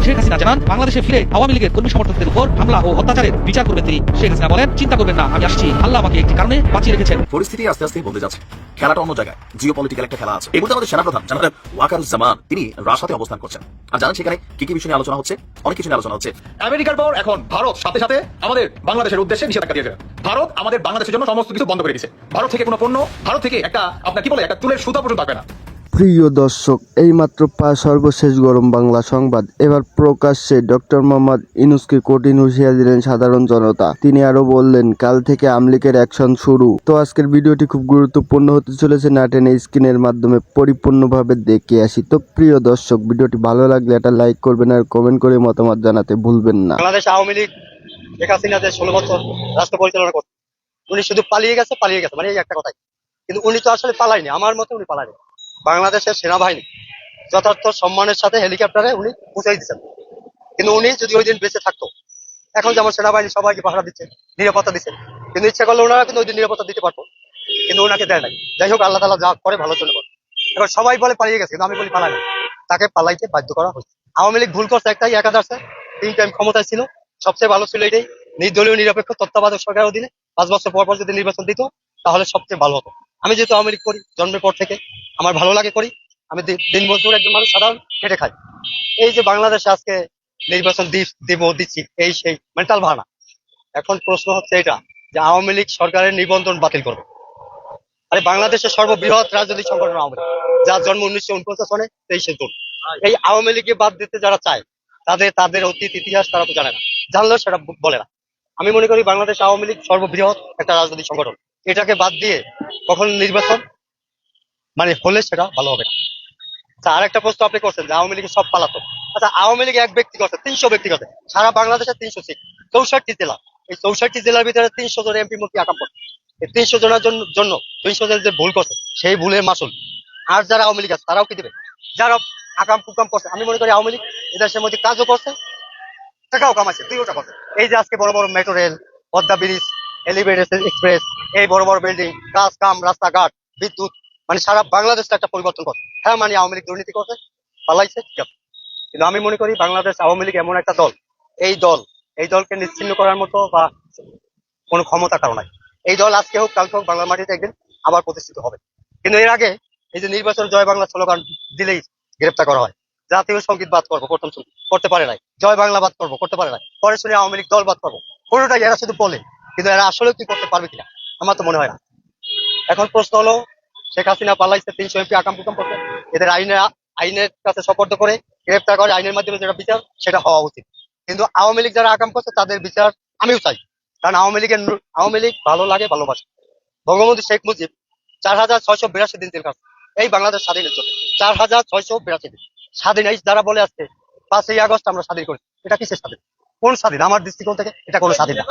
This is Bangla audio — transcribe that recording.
শেখ হাসিনা জানান বাংলাদেশে ফিরে আওয়ামী লীগের কর্মী সমর্থকদের উপর হামলা ও অত্যাচারের বিচার করবেন তিনি। শেখ হাসিনা বলেন, চিন্তা করবেন না, আমি আসছি, আল্লাহ আমাকে একটি কারণে বাঁচিয়ে রেখেছেন। পরিস্থিতি আস্তে আস্তে বদলে যাচ্ছে, খেলাটা অন্য জায়গায়, জিও পলিটিক্যাল একটা খেলা আছে। এই মুহূর্তে আমাদের সেনাপ্রধান জেনারেল ওয়াকারুজ্জামান তিনি রাশিয়াতে অবস্থান করছেন। আর জানেন সেখানে কি কি বিষয় নিয়ে আলোচনা হচ্ছে? অনেক কিছু নিয়ে আলোচনা হচ্ছে। আমেরিকার পর এখন ভারত সাথে সাথে আমাদের বাংলাদেশের উদ্দেশ্যে নিষেধাজ্ঞা দিয়েছে। ভারত আমাদের বাংলাদেশের জন্য সমস্ত কিছু বন্ধ করে দিয়েছে। ভারত থেকে কোনো পণ্য, ভারত থেকে একটা আপনার কি বলে একটা চুলের সুতা পর্যন্ত থাকবে না। প্রিয় দর্শক, এইমাত্র সর্বশেষ গরম বাংলা সংবাদ। এবার প্রকাশ্যে ডক্টর মোহাম্মদ ইউনূসকে কঠিন হুঁশিয়ারি দিলেন সাধারণ জনতা। তিনি আরো বললেন, কাল থেকে আওয়ামী লীগের অ্যাকশন শুরু। তো আজকের ভিডিওটি খুব গুরুত্বপূর্ণ হতে চলেছে, না টেনে স্ক্রিনের মাধ্যমে পরিপূর্ণভাবে দেখে আসি। তো প্রিয় দর্শক, ভিডিওটি ভালো লাগলে একটা লাইক করবেন আর কমেন্ট করে মতামত জানাতে ভুলবেন না। বাংলাদেশ আওয়ামী লীগ শেখ হাসিনা যে 16 বছর রাষ্ট্র পরিচালনা করছে, উনি শুধু পালিয়ে গেছে মানে এই একটা কথাই। কিন্তু উনি তো আসলে পালায়নি, আমার মতে উনি পালায়নি। বাংলাদেশের সেনাবাহিনী যথার্থ সম্মানের সাথে হেলিকপ্টারে উনি পৌঁছাই দিচ্ছেন। কিন্তু উনি যদি ওই দিন বেঁচে থাকতো, এখন যেমন সেনাবাহিনী সবাইকে পাহারা দিচ্ছে, নিরাপত্তা দিচ্ছে, কিন্তু ইচ্ছা করলে ওনারা কিন্তু ওই দিন নিরাপত্তা দিতে পারতো, কিন্তু ওনাকে দেয় নাই। যাই হোক, আল্লাহ তাআলা যা করে ভালোর জন্য করে। এবার সবাই বলে পালিয়ে গেছে, কিন্তু আমি বলি পালায়নি, তাকে পালাইতে বাধ্য করা হয়েছে। আওয়ামী লীগ ভুল করছে একটাই, একাধারে 3 টাইম ক্ষমতায় ছিল। সবচেয়ে ভালো ছিল এটাই, নির্দলীয় নিরপেক্ষ তত্ত্বাবধায়ক সরকারের অধীনে 5 বছর পর পর যদি নির্বাচন দিত, তাহলে সবচেয়ে ভালো হতো। আমি যেহেতু আওয়ামী লীগ করি জন্মের পর থেকে, আমার ভালো লাগে করি। আমি দিন মজদুর একজন মানুষ, সাধারণ খেটে খাই। এই যে বাংলাদেশে আজকে নির্বাচন দিচ্ছি, এই সেই মেন্টাল ভাড়া। এখন প্রশ্ন হচ্ছে এটা যে আওয়ামী লীগ সরকারের নিবন্ধন বাতিল করবে। আরে বাংলাদেশের সর্ববৃহৎ রাজনৈতিক সংগঠন আওয়ামী লীগ, যার জন্ম 1949 সনে 23শে জুন। এই আওয়ামী লীগকে বাদ দিতে যারা চায়, তাদের অতীত ইতিহাস তারা তো জানে না, জানলেও সেটা বলে না। আমি মনে করি বাংলাদেশ আওয়ামী লীগ সর্ববৃহৎ একটা রাজনৈতিক সংগঠন, এটাকে বাদ দিয়ে কখন নির্বাচন হলে সেটা ভালো হবে না। আচ্ছা, আর একটা প্রশ্ন আপনি করছেন যে আওয়ামী লীগের সব পালাতো। আচ্ছা, আওয়ামী লীগ এক ব্যক্তি করছে, 300 ব্যক্তি করছে, সারা বাংলাদেশে 300 সিট, 64 জেলা। এই 64 জেলার ভিতরে 300 জন এমপি মন্ত্রী আকাম করছে। এই 300 জনের জন্য 300 জন যে ভুল করছে, সেই ভুলের মাসুল আর যারা আওয়ামী লীগ আছে তারাও কি দেবে? যারা আকাম কুকাম করছে, আমি মনে করি আওয়ামী লীগ এদেশের মধ্যে কাজও করছে, টাকাও কামাইছে, দুইটা করছে। এই যে আজকে বড় বড় metro rail, Padma bridge, elevated express, এই বড় বড় বিল্ডিং, কাজ কাম, রাস্তাঘাট, বিদ্যুৎ, সারা বাংলাদেশটা একটা পরিবর্তন করছে। হ্যাঁ, আওয়ামী লীগ দুর্নীতি করছে, পালাইছে, ঠিক আছে। কিন্তু আমি মনে করি বাংলাদেশ আওয়ামী লীগ এমন একটা দল, এই দলকে নিশ্চিহ্ন করার মতো বা কোনো ক্ষমতা কারো নাই। এই দল আজকে হোক কালকে হোক বাংলার মাটিতে একদিন আবার প্রতিষ্ঠিত হবে। কিন্তু এর আগে এই যে নির্বাচন জয় বাংলা স্লোগান দিলেই গ্রেপ্তার করা হয়। জাতীয় সঙ্গীত বাদ করবো, প্রথম করতে পারে নাই। জয় বাংলা বাদ করবো, করতে পারে নাই। পরে শুনে আওয়ামী লীগ দল বাদ করবো, কোনোটাই এরা শুধু বলে, কিন্তু এরা আসলে কি করতে পারবে কিনা আমার তো মনে হয় না। এখন প্রশ্ন হলো, শেখ হাসিনা পালাইছে, 300 এমপি আকাম কুকাম করছে, এদের আইনের কাছে সোপর্দ করে গ্রেপ্তার করে আইনের মাধ্যমে যেটা বিচার সেটা হওয়া উচিত। কিন্তু আওয়ামী লীগ যারা আকাম করছে তাদের বিচার আমিও চাই, কারণ আওয়ামী লীগ ভালো লাগে, ভালোবাসে। বঙ্গবন্ধু শেখ মুজিব 4682 দিন জেল খাটছে এই বাংলাদেশ স্বাধীনের জন্য। 4682 দিন স্বাধীন। এই যারা বলে আসছে 5ই আগস্ট আমরা স্বাধীন করি, এটা কিসের স্বাধীন? কোন স্বাধীন? আমার দৃষ্টিকোণ থেকে এটা কোনো স্বাধীন না।